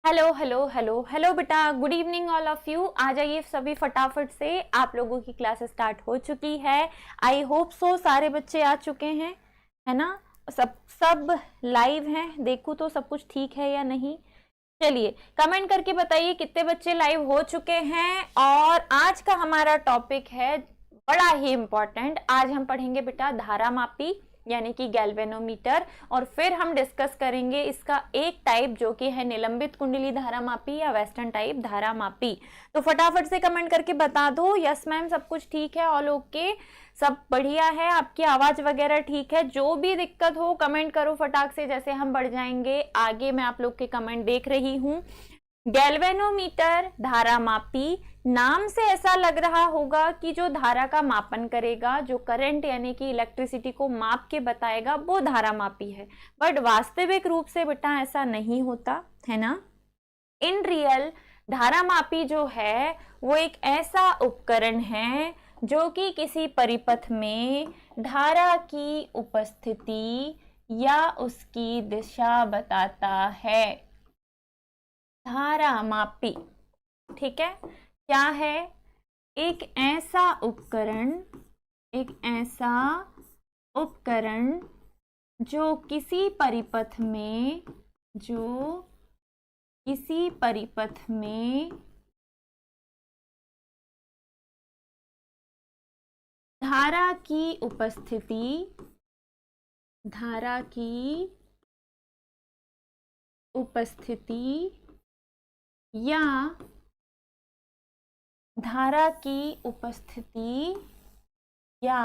Hello hello hello hello बेटा, good evening all of you. आ जाइए सभी फटाफट से, आप लोगों की क्लास स्टार्ट हो चुकी है। आई होप सो सारे बच्चे आ चुके हैं, है ना। सब सब लाइव हैं, देखूँ तो सब कुछ ठीक है या नहीं। चलिए कमेंट करके बताइए कितने बच्चे लाइव हो चुके हैं। और आज का हमारा टॉपिक है बड़ा ही इंपॉर्टेंट। आज हम पढ़ेंगे बेटा धारा मापी यानी कि गैल्वेनोमीटर, और फिर हम डिस्कस करेंगे इसका एक टाइप जो कि है निलंबित कुंडली धारा मापी या वेस्टर्न टाइप धारा मापी। तो फटाफट से कमेंट करके बता दो, यस मैम सब कुछ ठीक है, ऑल ओके, सब बढ़िया है, आपकी आवाज वगैरह ठीक है। जो भी दिक्कत हो कमेंट करो फटाक से, जैसे हम बढ़ जाएंगे आगे। मैं आप लोग के कमेंट देख रही हूँ। गैल्वेनोमीटर धारा मापी, नाम से ऐसा लग रहा होगा कि जो धारा का मापन करेगा, जो करंट यानी कि इलेक्ट्रिसिटी को माप के बताएगा, वो धारा मापी है। बट वास्तविक रूप से बेटा ऐसा नहीं होता है ना। इन रियल धारा मापी जो है वो एक ऐसा उपकरण है जो कि किसी परिपथ में धारा की उपस्थिति या उसकी दिशा बताता है। धारा मापी, ठीक है, क्या है? एक ऐसा उपकरण, एक ऐसा उपकरण जो किसी परिपथ में, जो किसी परिपथ में धारा की उपस्थिति, धारा की उपस्थिति या धारा की उपस्थिति या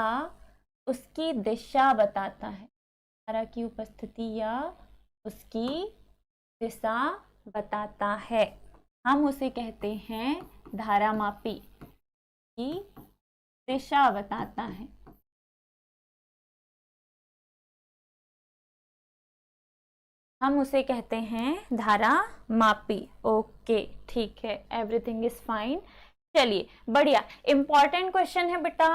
उसकी दिशा बताता है। धारा की उपस्थिति या उसकी दिशा बताता है, हम उसे कहते हैं धारा मापी की दिशा बताता है। हम उसे कहते हैं धारा मापी। ओके ठीक है, एवरीथिंग इज फाइन। चलिए बढ़िया, इंपॉर्टेंट क्वेश्चन है बेटा,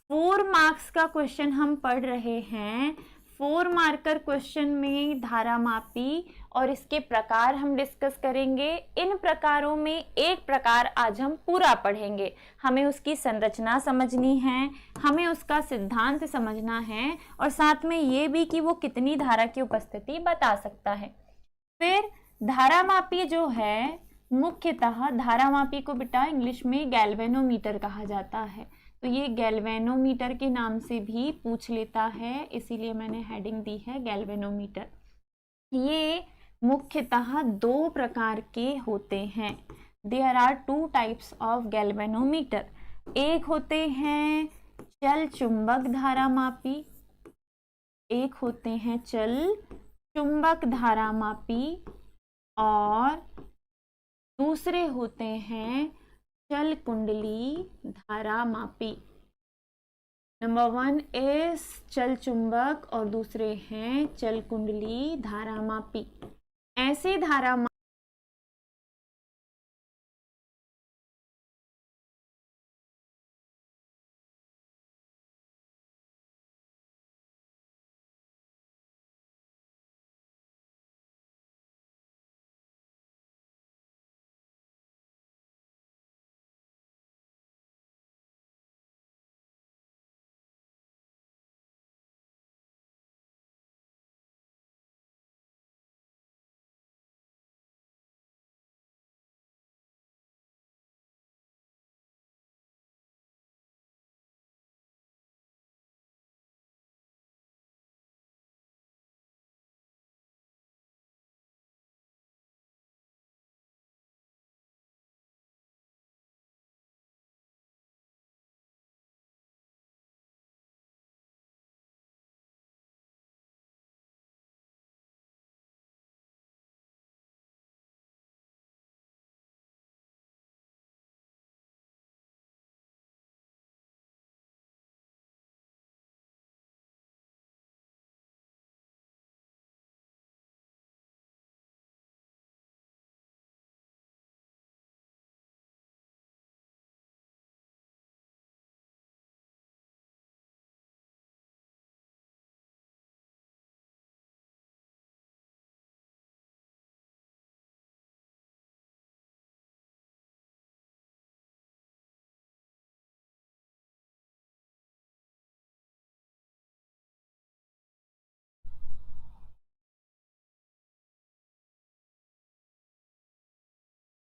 4 मार्क्स का क्वेश्चन हम पढ़ रहे हैं। 4 मार्कर क्वेश्चन में धारा मापी और इसके प्रकार हम डिस्कस करेंगे। इन प्रकारों में एक प्रकार आज हम पूरा पढ़ेंगे। हमें उसकी संरचना समझनी है, हमें उसका सिद्धांत समझना है, और साथ में ये भी कि वो कितनी धारा की उपस्थिति बता सकता है। फिर धारा मापी जो है, मुख्यतः धारा मापी को बेटा इंग्लिश में गैल्वेनोमीटर कहा जाता है। तो ये गैल्वेनोमीटर के नाम से भी पूछ लेता है, इसीलिए मैंने हेडिंग दी है गैल्वेनोमीटर। ये मुख्यतः 2 प्रकार के होते हैं। There are 2 types of galvanometer. एक होते हैं चल चुंबक धारा मापी, एक होते हैं चल चुंबक धारा मापी, और दूसरे होते हैं चल कुंडली धारा मापी। नंबर 1 इज चल चुंबक और दूसरे हैं चल कुंडली धारा मापी। ऐसे धारा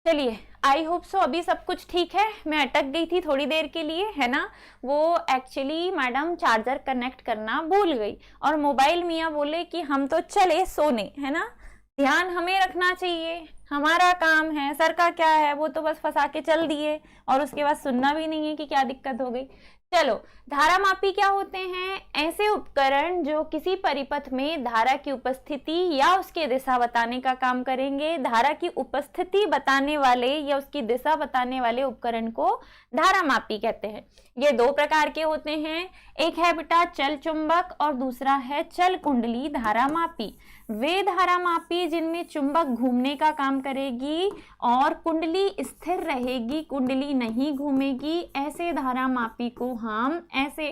चलिए, आई होप सो अभी सब कुछ ठीक है। मैं अटक गई थी थोड़ी देर के लिए, है ना। वो एक्चुअली मैडम चार्जर कनेक्ट करना भूल गई और मोबाइल मियाँ बोले कि हम तो चले सोने, है ना। ध्यान हमें रखना चाहिए, हमारा काम है। सर का क्या है, वो तो बस फंसा के चल दिए और उसके बाद सुनना भी नहीं है कि क्या दिक्कत हो गई। चलो, धारामापी क्या होते हैं? ऐसे उपकरण जो किसी परिपथ में धारा की उपस्थिति या उसकी दिशा बताने का काम करेंगे। धारा की उपस्थिति बताने वाले या उसकी दिशा बताने वाले उपकरण को धारामापी कहते हैं। ये दो प्रकार के होते हैं, एक है बेटा चल चुंबक और दूसरा है चल कुंडली धारामापी। वे धारामापी जिनमें चुंबक घूमने का काम करेगी और कुंडली स्थिर रहेगी, कुंडली नहीं घूमेगी, ऐसे धारामापी को हम, ऐसे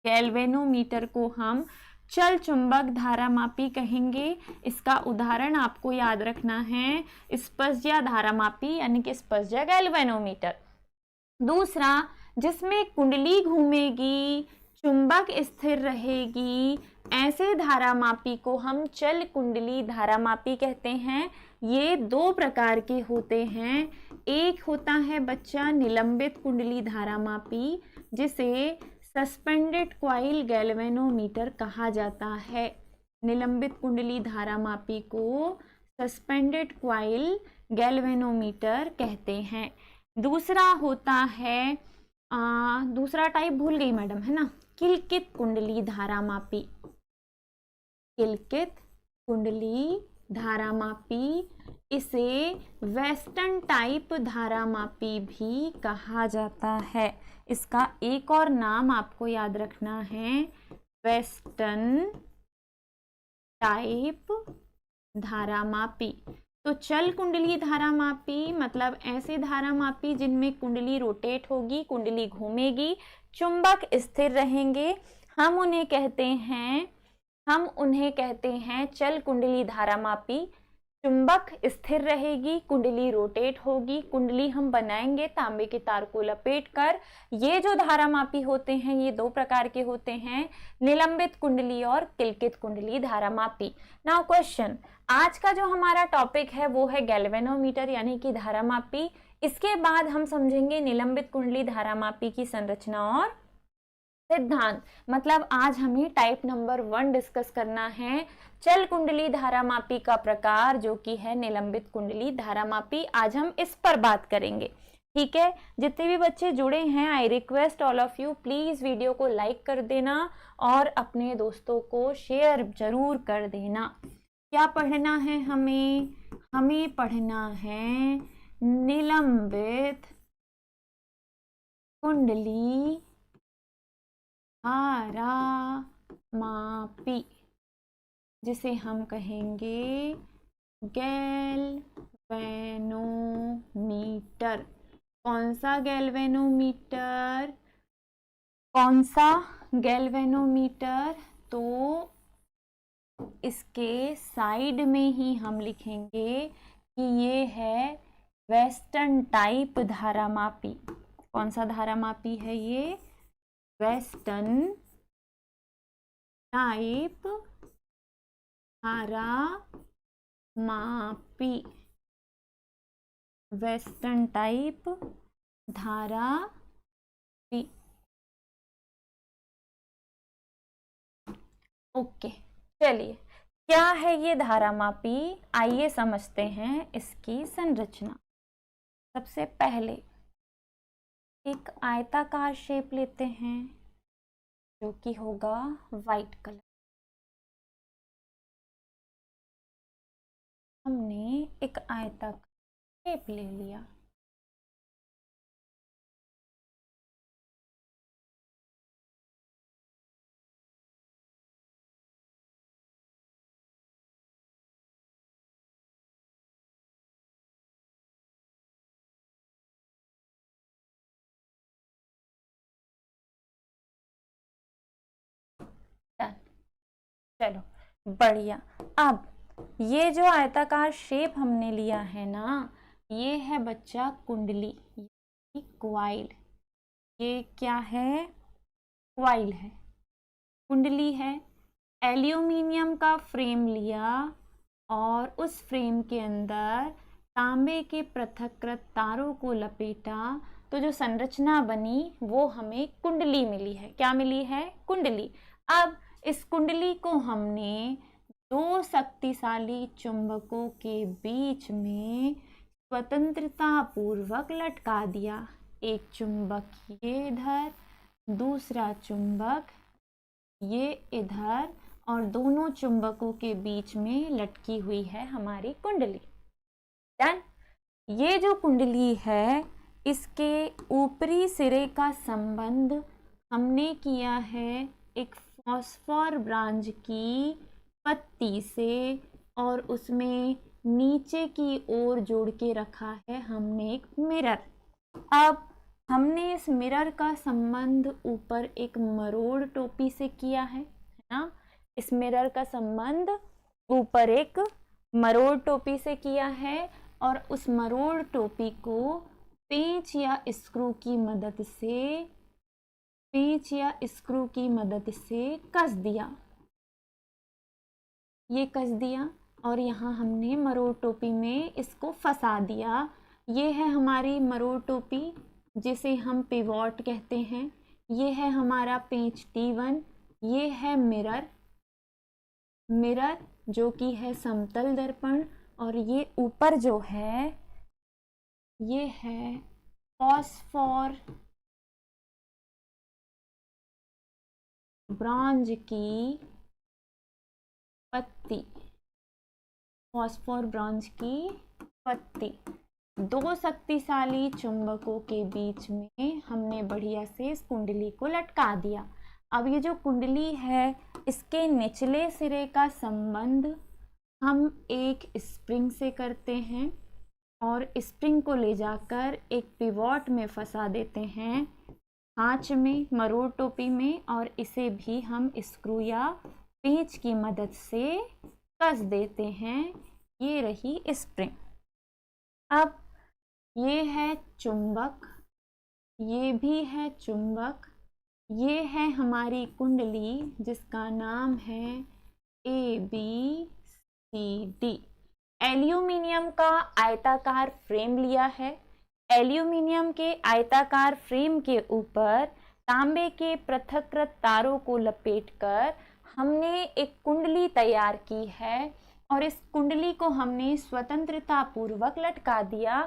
गैल्वेनोमीटर को हम चल चुंबक धारामापी कहेंगे। इसका उदाहरण आपको याद रखना है, स्पर्शज्या धारामापी यानी कि स्पर्शज्या गैल्वेनोमीटर। दूसरा, जिसमें कुंडली घूमेगी, चुंबक स्थिर रहेगी, ऐसे धारामापी को हम चल कुंडली धारामापी कहते हैं। ये दो प्रकार के होते हैं। एक होता है बच्चा निलंबित कुंडली धारामापी, जिसे सस्पेंडेड क्वाइल गैल्वेनोमीटर कहा जाता है। निलंबित कुंडली धारामापी को सस्पेंडेड क्वाइल गैल्वेनोमीटर कहते हैं। दूसरा होता है दूसरा टाइप भूल गई मैडम, है ना, किलकित कुंडली धारामापी। किलकित कुंडली धारामापी, इसे वेस्टर्न टाइप धारामापी भी कहा जाता है। इसका एक और नाम आपको याद रखना है, वेस्टर्न टाइप धारामापी। तो चल कुंडली धारामापी मतलब ऐसे धारामापी जिनमें कुंडली रोटेट होगी, कुंडली घूमेगी, चुंबक स्थिर रहेंगे, हम उन्हें कहते हैं चल कुंडली धारामापी। चुंबक स्थिर रहेगी, कुंडली रोटेट होगी, कुंडली हम बनाएंगे तांबे के तार को लपेटकर। ये जो धारामापी होते हैं ये दो प्रकार के होते हैं, निलंबित कुंडली और किलकित कुंडली धारामापी। नाउ क्वेश्चन, आज का जो हमारा टॉपिक है वो है गैल्वेनोमीटर यानी कि धारामापी। इसके बाद हम समझेंगे निलंबित कुंडली धारामापी की संरचना और सिद्धांत। मतलब आज हमें टाइप नंबर 1 डिस्कस करना है, चल कुंडली धारामापी का प्रकार जो कि है निलंबित कुंडली धारामापी। आज हम इस पर बात करेंगे, ठीक है। जितने भी बच्चे जुड़े हैं, I request all of you please video को लाइक कर देना और अपने दोस्तों को शेयर जरूर कर देना। क्या पढ़ना है हमें पढ़ना है निलंबित कुंडली धारामापी, जिसे हम कहेंगे गैल्वेनोमीटर। कौन सा गैल्वेनोमीटर? तो इसके साइड में ही हम लिखेंगे कि ये है वेस्टर्न टाइप धारामापी। कौन सा धारामापी है ये? वेस्टर्न टाइप धारामापी। वेस्टर्न टाइप धारामापी। ओके, चलिए क्या है ये धारामापी, आइए समझते हैं इसकी संरचना। सबसे पहले एक आयताकार शेप लेते हैं जो कि होगा वाइट कलर। हमने एक आयताकार शेप ले लिया। चलो बढ़िया। अब ये जो आयताकार शेप हमने लिया है ना, ये है बच्चा कुंडली, क्वाइल। ये क्या है? क्वाइल है, कुंडली है। एल्यूमिनियम का फ्रेम लिया और उस फ्रेम के अंदर तांबे के पृथक्कृत तारों को लपेटा, तो जो संरचना बनी वो हमें कुंडली मिली है। क्या मिली है? कुंडली। अब इस कुंडली को हमने दो शक्तिशाली चुंबकों के बीच में स्वतंत्रता पूर्वक लटका दिया। एक चुंबक ये इधर, दूसरा चुंबक ये इधर, और दोनों चुंबकों के बीच में लटकी हुई है हमारी कुंडली। डन। ये जो कुंडली है इसके ऊपरी सिरे का संबंध हमने किया है एक फॉस्फोर ब्रांच की पत्ती से, और उसमें नीचे की ओर जोड़ के रखा है हमने एक मिरर। अब हमने इस मिरर का संबंध ऊपर एक मरोड़ टोपी से किया है ना। इस मिरर का संबंध ऊपर एक मरोड़ टोपी से किया है, और उस मरोड़ टोपी को पेंच या स्क्रू की मदद से कस दिया। ये कस दिया, और यहाँ हमने मरोड़ टोपी में इसको फंसा दिया। ये है हमारी मरोड़ टोपी जिसे हम पिवॉट कहते हैं। ये है हमारा पेंच T1। ये है मिरर जो कि है समतल दर्पण, और ये ऊपर जो है ये है फॉस्फोर ब्रांच की पत्ती। दो शक्तिशाली चुंबकों के बीच में हमने बढ़िया से इस कुंडली को लटका दिया। अब ये जो कुंडली है इसके निचले सिरे का संबंध हम एक स्प्रिंग से करते हैं, और स्प्रिंग को ले जाकर एक पिवॉट में फंसा देते हैं, खांच में, मरोड़ टोपी में, और इसे भी हम स्क्रू या पेंच की मदद से कस देते हैं। ये रही स्प्रिंग। अब ये है चुंबक, ये भी है चुंबक, ये है हमारी कुंडली जिसका नाम है ABCD। एल्यूमिनियम का आयताकार फ्रेम लिया है। एल्यूमिनियम के आयताकार फ्रेम के ऊपर तांबे के पृथक्कृत तारों को लपेटकर हमने एक कुंडली तैयार की है, और इस कुंडली को हमने स्वतंत्रता पूर्वक लटका दिया।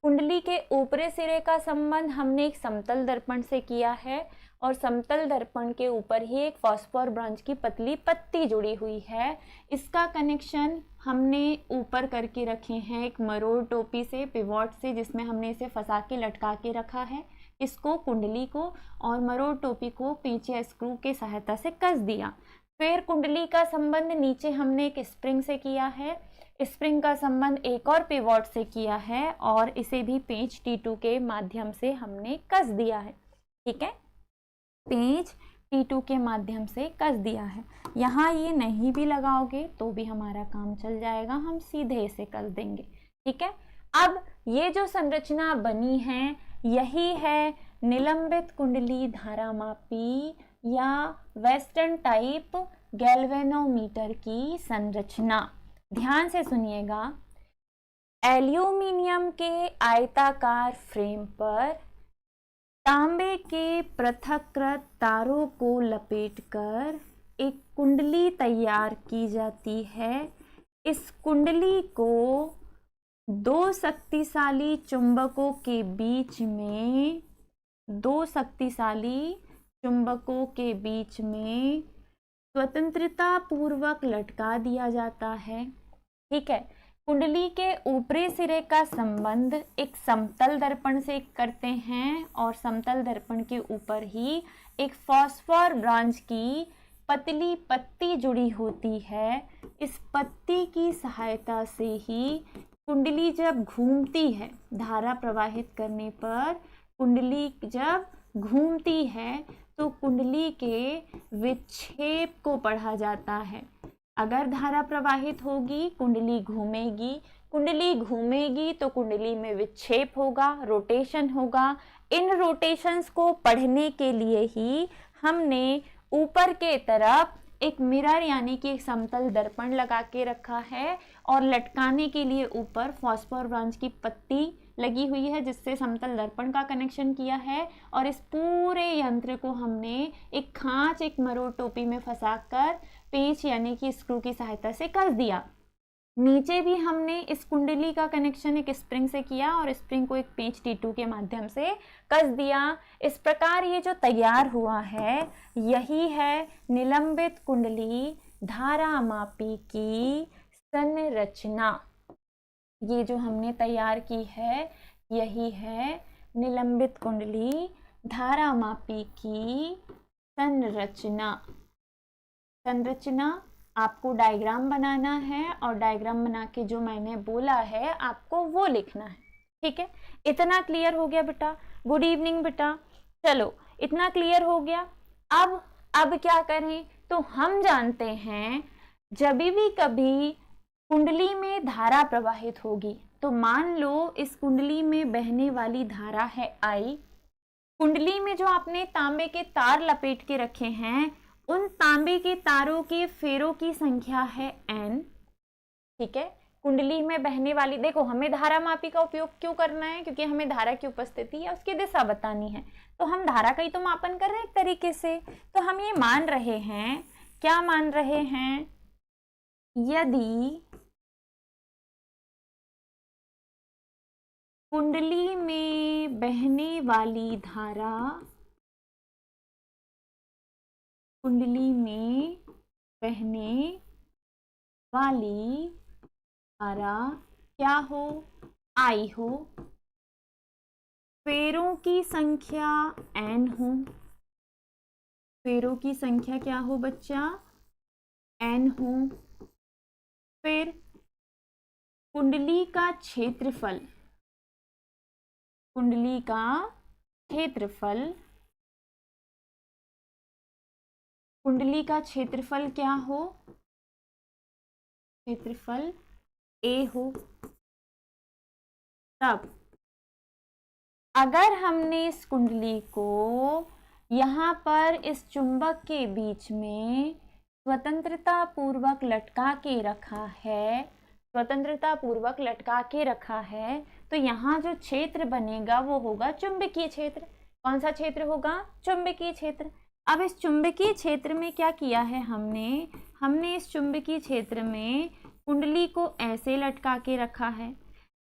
कुंडली के ऊपरी सिरे का संबंध हमने एक समतल दर्पण से किया है, और समतल दर्पण के ऊपर ही एक फॉस्फोर ब्रांच की पतली पत्ती जुड़ी हुई है। इसका कनेक्शन हमने ऊपर करके रखे हैं एक मरोड़ टोपी से, पिवॉट से, जिसमें हमने इसे फंसा के लटका के रखा है, इसको, कुंडली को, और मरोड़ टोपी को पेंच या स्क्रू के सहायता से कस दिया। फिर कुंडली का संबंध नीचे हमने एक स्प्रिंग से किया है, स्प्रिंग का संबंध एक और पिवॉट से किया है, और इसे भी पेंच T2 के माध्यम से हमने कस दिया है। ठीक है, पेंच T2 के माध्यम से कस दिया है। यहाँ ये नहीं भी लगाओगे तो भी हमारा काम चल जाएगा, हम सीधे इसे कस देंगे। ठीक है, अब ये जो संरचना बनी है यही है निलंबित कुंडली धारामापी या वेस्टर्न टाइप गैल्वेनोमीटर की संरचना। ध्यान से सुनिएगा। एल्यूमिनियम के आयताकार फ्रेम पर तांबे के पृथक्कृत तारों को लपेटकर एक कुंडली तैयार की जाती है। इस कुंडली को दो शक्तिशाली चुंबकों के बीच में स्वतंत्रता पूर्वक लटका दिया जाता है। ठीक है, कुंडली के ऊपरी सिरे का संबंध एक समतल दर्पण से करते हैं, और समतल दर्पण के ऊपर ही एक फॉस्फोर ब्रांच की पतली पत्ती जुड़ी होती है। इस पत्ती की सहायता से ही कुंडली जब घूमती है, धारा प्रवाहित करने पर कुंडली जब घूमती है तो कुंडली के विक्षेप को पढ़ा जाता है। अगर धारा प्रवाहित होगी, कुंडली घूमेगी तो कुंडली में विक्षेप होगा, रोटेशन होगा। इन रोटेशंस को पढ़ने के लिए ही हमने ऊपर के तरफ एक मिरर यानी कि एक समतल दर्पण लगा के रखा है और लटकाने के लिए ऊपर फॉस्फोर ब्रॉन्ज की पत्ती लगी हुई है जिससे समतल दर्पण का कनेक्शन किया है। और इस पूरे यंत्र को हमने एक खांच, एक मरोड़ टोपी में फंसाकर पेंच यानी कि स्क्रू की सहायता से कस दिया। नीचे भी हमने इस कुंडली का कनेक्शन एक स्प्रिंग से किया और स्प्रिंग को एक पेंच T2 के माध्यम से कस दिया। इस प्रकार ये जो तैयार हुआ है यही है निलंबित कुंडली धारामापी की संरचना। ये जो हमने तैयार की है यही है निलंबित कुंडली धारामापी की संरचना। आपको डायग्राम बनाना है और डायग्राम बना के जो मैंने बोला है आपको वो लिखना है। ठीक है, इतना क्लियर हो गया बेटा? गुड इवनिंग बेटा। चलो इतना क्लियर हो गया। अब क्या करें? तो हम जानते हैं जब भी कभी कुंडली में धारा प्रवाहित होगी तो मान लो इस कुंडली में बहने वाली धारा है I। कुंडली में जो आपने तांबे के तार लपेट के रखे हैं उन तांबे के तारों के फेरों की संख्या है N। ठीक है, कुंडली में बहने वाली, देखो हमें धारा मापी का उपयोग क्यों करना है? क्योंकि हमें धारा की उपस्थिति या उसकी दिशा बतानी है। तो हम धारा का ही तो मापन कर रहे हैं एक तरीके से। तो हम ये मान रहे हैं, क्या मान रहे हैं? यदि कुंडली में बहने वाली धारा, कुंडली में बहने वाली धारा क्या हो? I हो, फेरों की संख्या N हो। फेरों की संख्या क्या हो बच्चा? N हो। फिर कुंडली का क्षेत्रफल, कुंडली का क्षेत्रफल, कुंडली का क्षेत्रफल क्या हो? क्षेत्रफल A हो। तब अगर हमने इस कुंडली को यहाँ पर इस चुंबक के बीच में स्वतंत्रता पूर्वक लटका के रखा है, स्वतंत्रता पूर्वक लटका के रखा है, तो यहाँ जो क्षेत्र बनेगा वो होगा चुंबकीय क्षेत्र। कौन सा क्षेत्र होगा? चुंबकीय क्षेत्र। अब इस चुंबकीय क्षेत्र में क्या किया है हमने इस चुंबकीय क्षेत्र में कुंडली को ऐसे लटका के रखा है।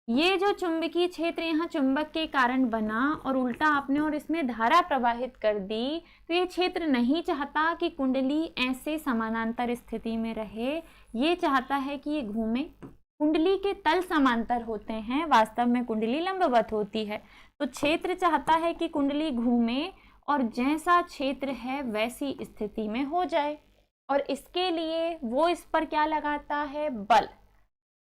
ये जो चुंबकीय क्षेत्र यहाँ चुंबक के कारण बना और उल्टा आपने और इसमें धारा प्रवाहित कर दी, तो ये क्षेत्र नहीं चाहता कि कुंडली ऐसे समानांतर स्थिति में रहे, ये चाहता है कि ये घूमे। कुंडली के तल समांतर होते हैं, वास्तव में कुंडली लंबवत होती है। तो क्षेत्र चाहता है कि कुंडली घूमे और जैसा क्षेत्र है वैसी स्थिति में हो जाए, और इसके लिए वो इस पर क्या लगाता है? बल।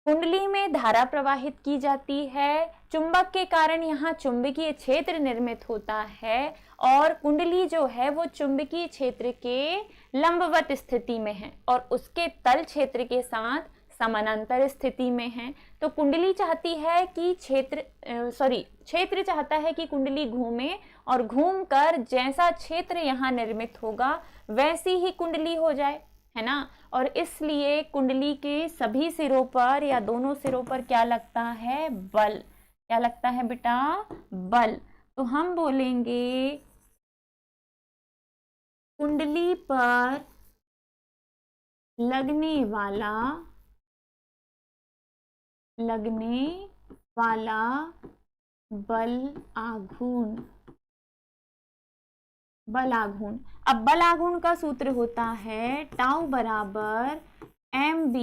कुंडली में धारा प्रवाहित की जाती है, चुंबक के कारण यहाँ चुंबकीय क्षेत्र निर्मित होता है और कुंडली जो है वो चुंबकीय क्षेत्र के लंबवत स्थिति में है और उसके तल क्षेत्र के साथ समानांतर स्थिति में है। तो कुंडली चाहती है कि क्षेत्र चाहता है कि कुंडली घूमे और घूमकर जैसा क्षेत्र यहाँ निर्मित होगा वैसी ही कुंडली हो जाए, है ना। और इसलिए कुंडली के सभी सिरों पर या दोनों सिरों पर क्या लगता है? बल। क्या लगता है बेटा? बल। तो हम बोलेंगे कुंडली पर लगने वाला बल आघूर्ण। बल आघूर्ण, अब बल आघूर्ण का सूत्र होता है टाउ बराबर mb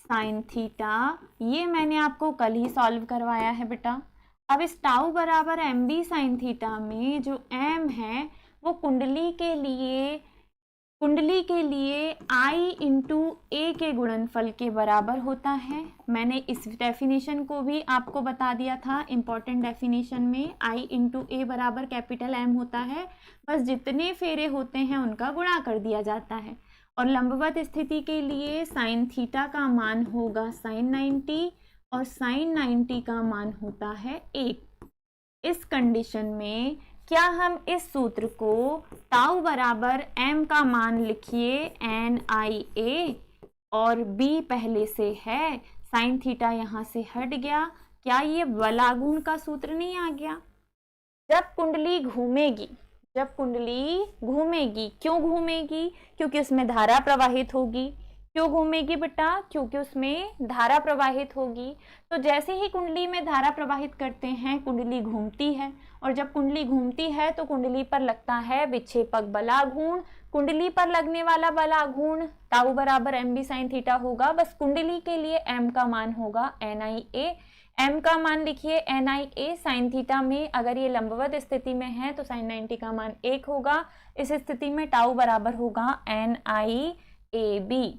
sin थीटा। ये मैंने आपको कल ही सॉल्व करवाया है बेटा। अब इस टाउ बराबर mb sin थीटा में जो m है वो कुंडली के लिए I इंटू ए के गुणनफल के बराबर होता है। मैंने इस डेफिनेशन को भी आपको बता दिया था इम्पॉर्टेंट डेफिनेशन में। I इंटू ए बराबर कैपिटल M होता है, बस जितने फेरे होते हैं उनका गुणा कर दिया जाता है। और लंबवत स्थिति के लिए साइन थीटा का मान होगा साइन 90 और साइन 90 का मान होता है 1। इस कंडीशन में क्या हम इस सूत्र को टाउ बराबर m का मान लिखिए NIA और b पहले से है, साइन थीटा यहाँ से हट गया, क्या ये बलागुण का सूत्र नहीं आ गया? जब कुंडली घूमेगी, जब कुंडली घूमेगी, क्यों घूमेगी? क्योंकि उसमें धारा प्रवाहित होगी। क्यों घूमेगी बेटा? क्योंकि उसमें धारा प्रवाहित होगी। तो जैसे ही कुंडली में धारा प्रवाहित करते हैं कुंडली घूमती है, और जब कुंडली घूमती है तो कुंडली पर लगता है विक्षेपक बलाघूर्ण। कुंडली पर लगने वाला बलाघूर्ण टाउ बराबर एम बी साइन थीटा होगा। बस कुंडली के लिए एम का मान होगा NIA। m का मान लिखिए NIA। साइन थीटा में अगर ये लंबवत स्थिति में है तो साइन 90 का मान 1 होगा। इस स्थिति में टाउ बराबर होगा NIAB।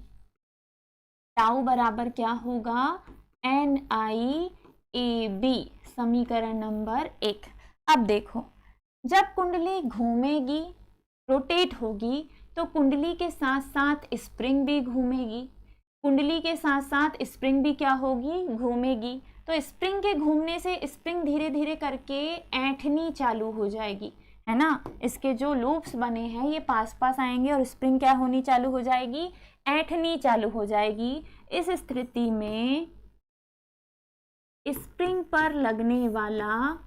टाउ बराबर क्या होगा? NIAB, समीकरण नंबर 1। अब देखो, जब कुंडली घूमेगी, रोटेट होगी, तो कुंडली के साथ साथ स्प्रिंग भी घूमेगी। कुंडली के साथ साथ स्प्रिंग भी क्या होगी? घूमेगी। तो स्प्रिंग के घूमने से स्प्रिंग धीरे धीरे करके ऐंठनी चालू हो जाएगी, है ना। इसके जो लूप्स बने हैं ये पास पास आएंगे और स्प्रिंग क्या होनी चालू हो जाएगी? ऐंठनी चालू हो जाएगी। इस स्थिति में स्प्रिंग पर लगने वाला,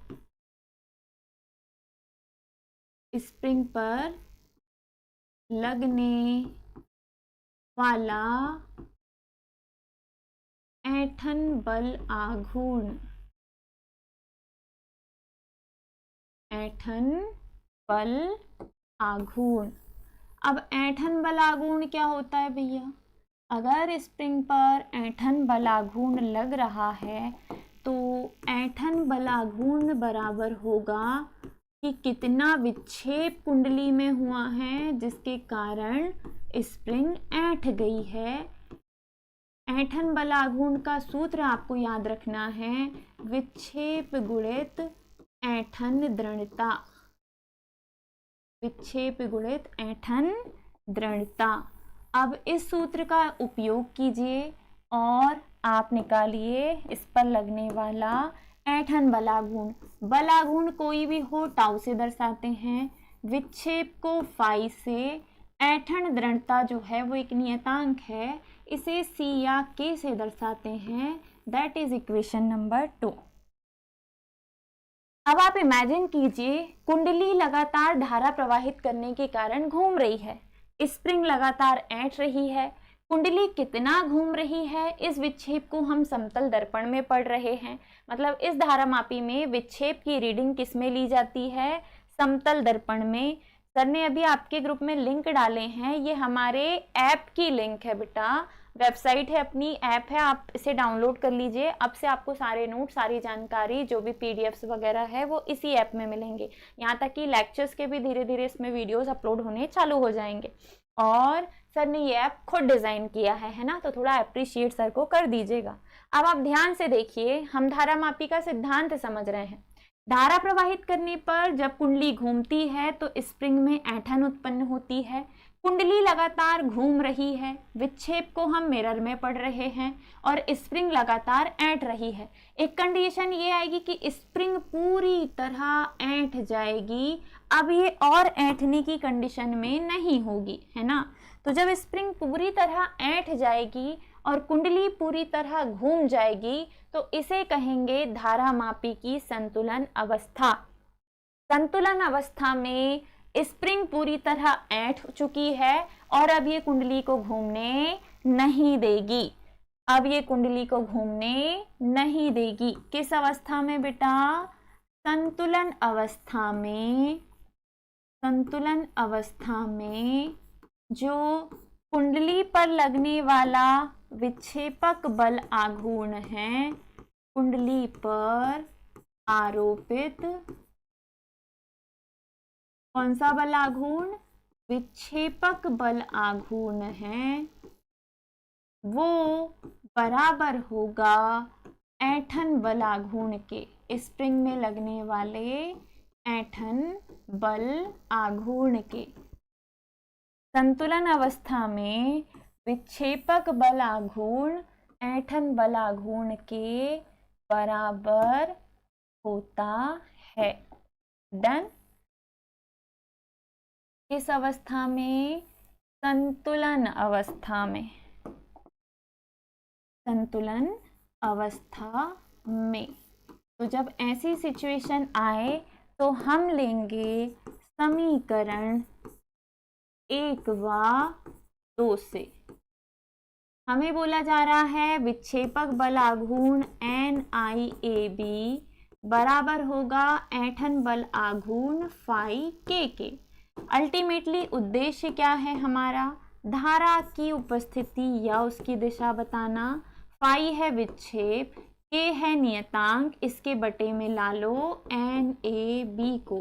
स्प्रिंग पर लगने वाला ऐंठन बल आघूर्ण, ऐंठन बल आघूर्ण। अब ऐंठन बल आघूर्ण क्या होता है भैया? अगर स्प्रिंग पर ऐंठन बल आघूर्ण लग रहा है तो ऐंठन बल आघूर्ण बराबर होगा कि कितना विक्षेप कुंडली में हुआ है जिसके कारण स्प्रिंग ऐंठ गई है। ऐंठन बल आघूर्ण का सूत्र आपको याद रखना है, विक्षेप गुणित ऐंठन दृढ़ता, विक्षेप गुणित ऐंठन दृढ़ता। अब इस सूत्र का उपयोग कीजिए और आप निकालिए इस पर लगने वाला ऐंठन बलाघूर्ण। बलाघूर्ण कोई भी हो टाउ से दर्शाते हैं, विक्षेप को फाई से, ऐंठन दृढ़ता जो है वो एक नियतांक है, इसे C या K से दर्शाते हैं। That is equation number 2। अब आप इमेजिन कीजिए कुंडली लगातार धारा प्रवाहित करने के कारण घूम रही है, स्प्रिंग लगातार ऐंठ रही है। कुंडली कितना घूम रही है इस विक्षेप को हम समतल दर्पण में पढ़ रहे हैं। मतलब इस धारामापी में विक्षेप की रीडिंग किस में ली जाती है? समतल दर्पण में। सर ने अभी आपके ग्रुप में लिंक डाले हैं, ये हमारे ऐप की लिंक है बेटा, वेबसाइट है, अपनी ऐप है, आप इसे डाउनलोड कर लीजिए। अब से आपको सारे नोट, सारी जानकारी, जो भी PDFs वगैरह है वो इसी ऐप में मिलेंगे। यहाँ तक कि लेक्चर्स के भी धीरे धीरे इसमें वीडियोस अपलोड होने चालू हो जाएंगे। और सर ने ये ऐप खुद डिज़ाइन किया है ना, तो थोड़ा अप्रिशिएट सर को कर दीजिएगा। अब आप ध्यान से देखिए, हम धारामापी का सिद्धांत समझ रहे हैं। धारा प्रवाहित करने पर जब कुंडली घूमती है तो स्प्रिंग में ऐंठन उत्पन्न होती है। कुंडली लगातार घूम रही है, विक्षेप को हम मिरर में पढ़ रहे हैं और स्प्रिंग लगातार ऐंठ रही है। एक कंडीशन ये आएगी कि स्प्रिंग पूरी तरह ऐंठ जाएगी। अब ये और ऐंठने की कंडीशन में नहीं होगी, है ना। तो जब स्प्रिंग पूरी तरह ऐंठ जाएगी और कुंडली पूरी तरह घूम जाएगी तो इसे कहेंगे धारामापी की संतुलन अवस्था। संतुलन अवस्था में स्प्रिंग पूरी तरह ऐंठ चुकी है और अब ये कुंडली को घूमने नहीं देगी। अब ये कुंडली को घूमने नहीं देगी। किस अवस्था में बेटा? संतुलन अवस्था में। संतुलन अवस्था में जो कुंडली पर लगने वाला विक्षेपक बल आघूर्ण है, कुंडली पर आरोपित कौन सा बल आघूर्ण? विक्षेपक बल आघूर्ण है, वो बराबर होगा ऐंठन बल आघूर्ण के, स्प्रिंग में लगने वाले ऐंठन बल आघूर्ण के। संतुलन अवस्था में विक्षेपक बल आघूर्ण ऐंठन बल आघूर्ण के बराबर होता है। डन। किस अवस्था में? संतुलन अवस्था में, संतुलन अवस्था में। तो जब ऐसी सिचुएशन आए तो हम लेंगे समीकरण 1 व 2 से। हमें बोला जा रहा है विक्षेपक बल आघूर्ण NIAB बराबर होगा ऐंठन बल आघूर्ण फाई के। अल्टीमेटली उद्देश्य क्या है हमारा? धारा की उपस्थिति या उसकी दिशा बताना। फाई है विक्षेप, के है नियतांक, इसके बटे में ला लो NAB को।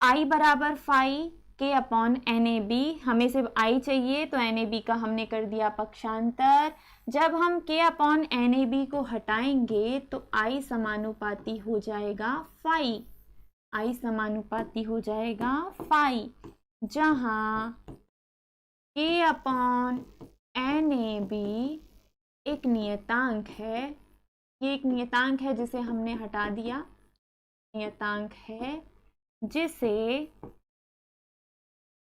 I बराबर फाई के अपॉन NAB, हमें सिर्फ I चाहिए तो NAB का हमने कर दिया पक्षांतर। जब हम के अपॉन NAB को हटाएंगे तो I समानुपाती हो जाएगा फाई, I समानुपाती हो जाएगा फाई, जहां के अपॉन NAB एक नियतांक है। ये एक नियतांक है जिसे हमने हटा दिया, नियतांक है जिसे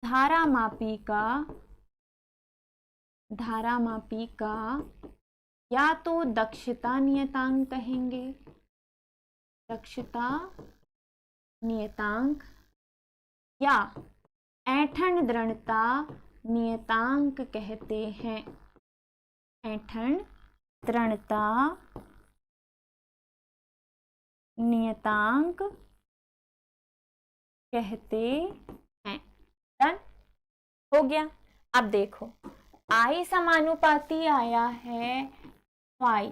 धारामापी का या तो दक्षता नियतांक कहेंगे, दक्षता नियतांक, या ऐंठन दृढ़ता नियतांक कहते हैं। ऐंठन दृढ़ता नियतांक कहते हैं। डन हो गया। अब देखो I समानुपाती आया है फाई,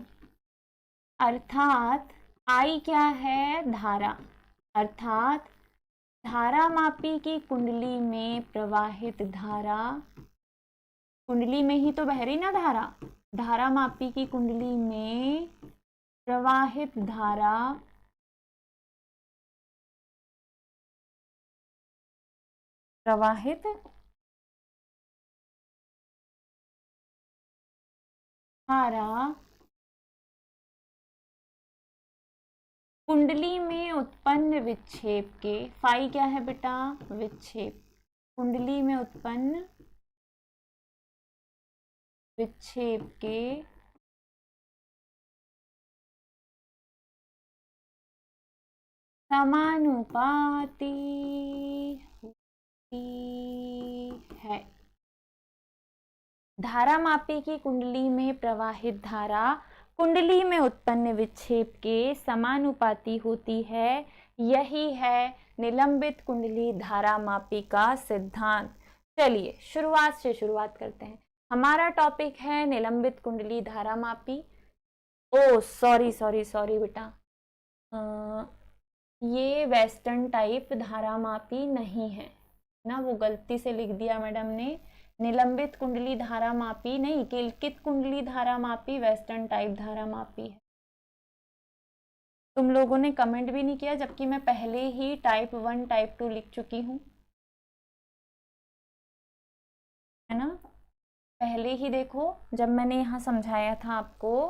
अर्थात I क्या है? धारा, अर्थात धारामापी की कुंडली में प्रवाहित धारा, कुंडली में ही तो बह रही ना धारा, धारामापी की कुंडली में प्रवाहित धारा कुंडली में उत्पन्न विक्षेप के, फाई क्या है बेटा? विक्षेप, कुंडली में उत्पन्न विक्षेप के समानुपाती होती है। धारामापी की कुंडली में प्रवाहित धारा कुंडली में उत्पन्न विक्षेप के समानुपाती होती है। यही है निलंबित कुंडली धारामापी का सिद्धांत। चलिए शुरुआत करते हैं। हमारा टॉपिक है निलंबित कुंडली धारामापी। ओ सॉरी बेटा, ये वेस्टर्न टाइप धारामापी नहीं है ना, वो गलती से लिख दिया मैडम ने। निलंबित कुंडली धारामापी नहीं, किलकित कुंडली धारामापी वेस्टर्न टाइप धारामापी है। तुम लोगों ने कमेंट भी नहीं किया, जबकि मैं पहले ही टाइप 1 टाइप 2 लिख चुकी हूँ, है ना। पहले ही देखो जब मैंने यहाँ समझाया था आपको,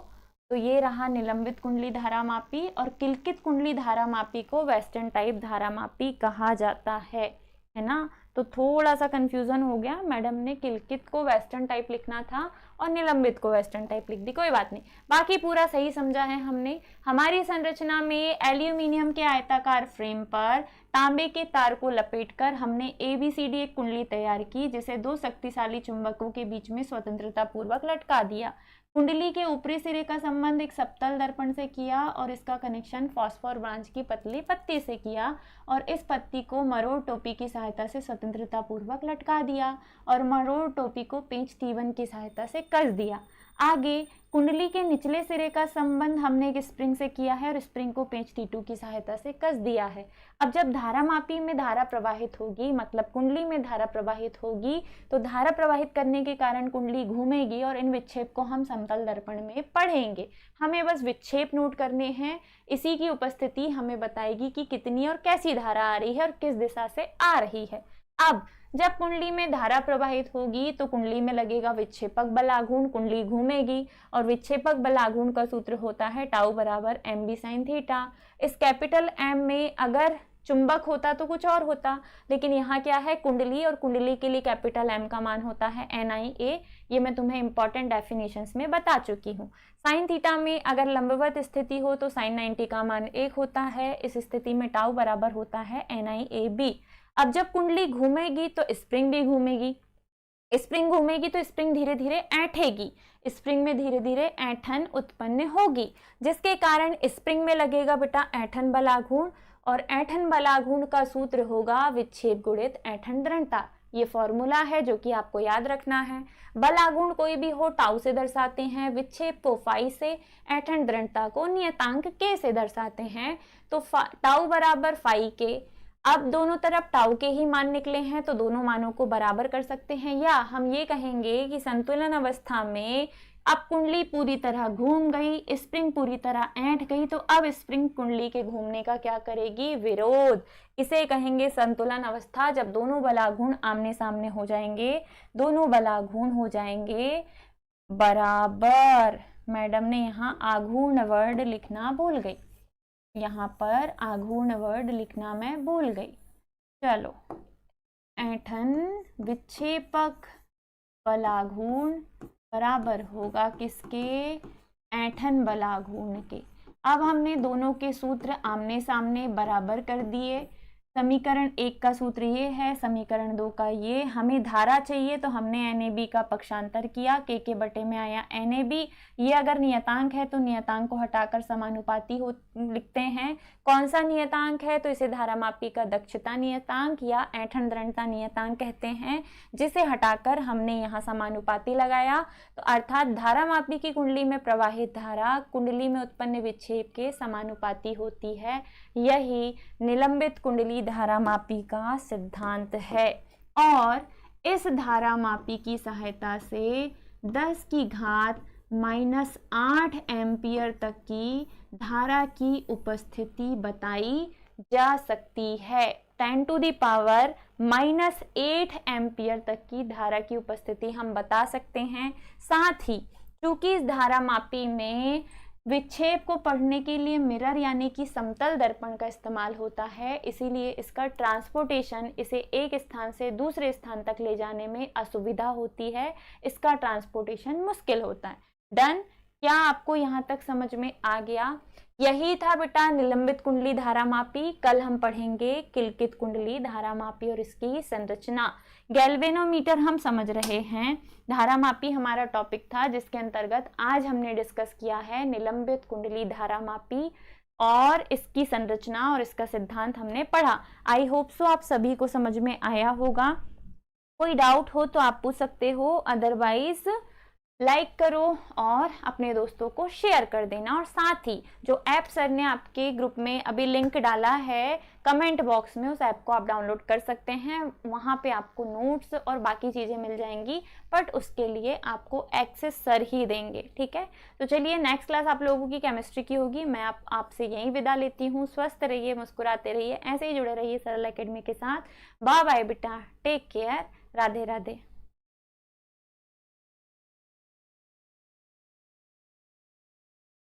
तो ये रहा निलंबित कुंडली धारामापी, और किलकित कुंडली धारामापी को वेस्टर्न टाइप धारामापी कहा जाता है ना। तो थोड़ा सा कंफ्यूजन हो गया, मैडम ने किलकित को वेस्टर्न टाइप लिखना था और निलंबित को वेस्टर्न टाइप लिख दी, कोई बात नहीं, बाकी पूरा सही समझा है हमने। हमारी संरचना में एल्यूमिनियम के आयताकार फ्रेम पर तांबे के तार को लपेटकर हमने ABCD एक कुंडली तैयार की, जिसे 2 शक्तिशाली चुंबकों के बीच में स्वतंत्रता पूर्वक लटका दिया। कुंडली के ऊपरी सिरे का संबंध एक समतल दर्पण से किया और इसका कनेक्शन फॉस्फोर ब्रांच की पतली पत्ती से किया, और इस पत्ती को मरोड़ टोपी की सहायता से स्वतंत्रता पूर्वक लटका दिया और मरोड़ टोपी को पेंच T1 की सहायता से कस दिया। आगे कुंडली के निचले सिरे का संबंध हमने एक स्प्रिंग से किया है और स्प्रिंग को पेंच T2 की सहायता से कस दिया है। अब जब धारामापी में धारा प्रवाहित होगी, मतलब कुंडली में धारा प्रवाहित होगी, तो धारा प्रवाहित करने के कारण कुंडली घूमेगी और इन विक्षेप को हम समतल दर्पण में पढ़ेंगे। हमें बस विक्षेप नोट करने हैं, इसी की उपस्थिति हमें बताएगी कि कितनी और कैसी धारा आ रही है और किस दिशा से आ रही है। अब जब कुंडली में धारा प्रवाहित होगी तो कुंडली में लगेगा विक्षेपक बल आघूर्ण, कुंडली घूमेगी और विक्षेपक बल आघूर्ण का सूत्र होता है टाउ बराबर mb sin थीटा। इस कैपिटल M में अगर चुंबक होता तो कुछ और होता, लेकिन यहाँ क्या है, कुंडली, और कुंडली के लिए कैपिटल M का मान होता है NiA। ये मैं तुम्हें इंपॉर्टेंट डेफिनेशंस में बता चुकी हूँ। साइन थीटा में अगर लंबवत स्थिति हो तो साइन 90 का मान 1 होता है। इस स्थिति में टाउ बराबर होता है NiAB। अब जब कुंडली घूमेगी तो स्प्रिंग भी घूमेगी, स्प्रिंग घूमेगी तो स्प्रिंग धीरे धीरे ऐंठेगी, स्प्रिंग में धीरे धीरे ऐंठन उत्पन्न होगी, जिसके कारण स्प्रिंग में लगेगा बेटा ऐंठन बलाघूर्ण, और ऐंठन बलाघूर्ण का सूत्र होगा विक्षेप गुणित ऐंठन दृढ़ता। ये फॉर्मूला है जो कि आपको याद रखना है। बलाघूर्ण कोई भी हो टाउ से दर्शाते हैं, विक्षेप को फाई से, ऐंठन दृढ़ता को नियतांक के से दर्शाते हैं। तो टाउ बराबर फाई के। अब दोनों तरफ टाउ के ही मान निकले हैं तो दोनों मानों को बराबर कर सकते हैं, या हम ये कहेंगे कि संतुलन अवस्था में अब कुंडली पूरी तरह घूम गई, स्प्रिंग पूरी तरह ऐंठ गई, तो अब स्प्रिंग कुंडली के घूमने का क्या करेगी, विरोध। इसे कहेंगे संतुलन अवस्था, जब दोनों बलाघूर्ण आमने सामने हो जाएंगे, दोनों बलाघूर्ण हो जाएंगे बराबर। मैडम ने यहाँ आघूर्ण वर्ड लिखना भूल गई, यहाँ पर आघूर्ण वर्ड लिखना मैं भूल गई। चलो, ऐंठन विक्षेपक बलाघूर्ण बराबर होगा किसके, ऐंठन बलाघूर्ण के। अब हमने दोनों के सूत्र आमने सामने बराबर कर दिए। समीकरण 1 का सूत्र ये है, समीकरण 2 का ये। हमें धारा चाहिए तो हमने NAB का पक्षांतर किया, के बटे में आया NAB। ये अगर नियतांक है तो नियतांक को हटाकर समानुपाती हो लिखते हैं। कौन सा नियतांक है, तो इसे धारामापी का दक्षता नियतांक या ऐंठन दृढ़ता नियतांक कहते हैं, जिसे हटाकर हमने यहाँ समानुपाती लगाया। तो अर्थात धारामापी की कुंडली में प्रवाहित धारा कुंडली में उत्पन्न विक्षेप के समानुपाती होती है। यही निलंबित कुंडली धारामापी का सिद्धांत है। और इस धारामापी की सहायता से 10 की घात -8 एम्पियर तक की धारा की उपस्थिति बताई जा सकती है। 10 टू द पावर -8 एम्पियर तक की धारा की उपस्थिति हम बता सकते हैं। साथ ही चूंकि इस धारामापी में विक्षेप को पढ़ने के लिए मिरर यानी कि समतल दर्पण का इस्तेमाल होता है, इसीलिए इसका ट्रांसपोर्टेशन, इसे एक स्थान से दूसरे स्थान तक ले जाने में असुविधा होती है, इसका ट्रांसपोर्टेशन मुश्किल होता है। डन? क्या आपको यहाँ तक समझ में आ गया? यही था बेटा निलंबित कुंडली धारामापी। कल हम पढ़ेंगे किलकित कुंडली धारामापी और इसकी संरचना। गैल्वेनोमीटर हम समझ रहे हैं, धारामापी हमारा टॉपिक था, जिसके अंतर्गत आज हमने डिस्कस किया है निलंबित कुंडली धारामापी और इसकी संरचना और इसका सिद्धांत हमने पढ़ा। आई होप सो आप सभी को समझ में आया होगा। कोई डाउट हो तो आप पूछ सकते हो, अदरवाइज लाइक करो और अपने दोस्तों को शेयर कर देना। और साथ ही जो ऐप सर ने आपके ग्रुप में अभी लिंक डाला है कमेंट बॉक्स में, उस ऐप को आप डाउनलोड कर सकते हैं। वहाँ पे आपको नोट्स और बाकी चीज़ें मिल जाएंगी, बट उसके लिए आपको एक्सेस सर ही देंगे। ठीक है, तो चलिए नेक्स्ट क्लास आप लोगों की केमिस्ट्री की होगी। मैं आपसे यहीं विदा लेती हूँ। स्वस्थ रहिए, मुस्कुराते रहिए, ऐसे ही जुड़े रहिए सरल एकेडमी के साथ। बाय बाय बेटा, टेक केयर, राधे राधे।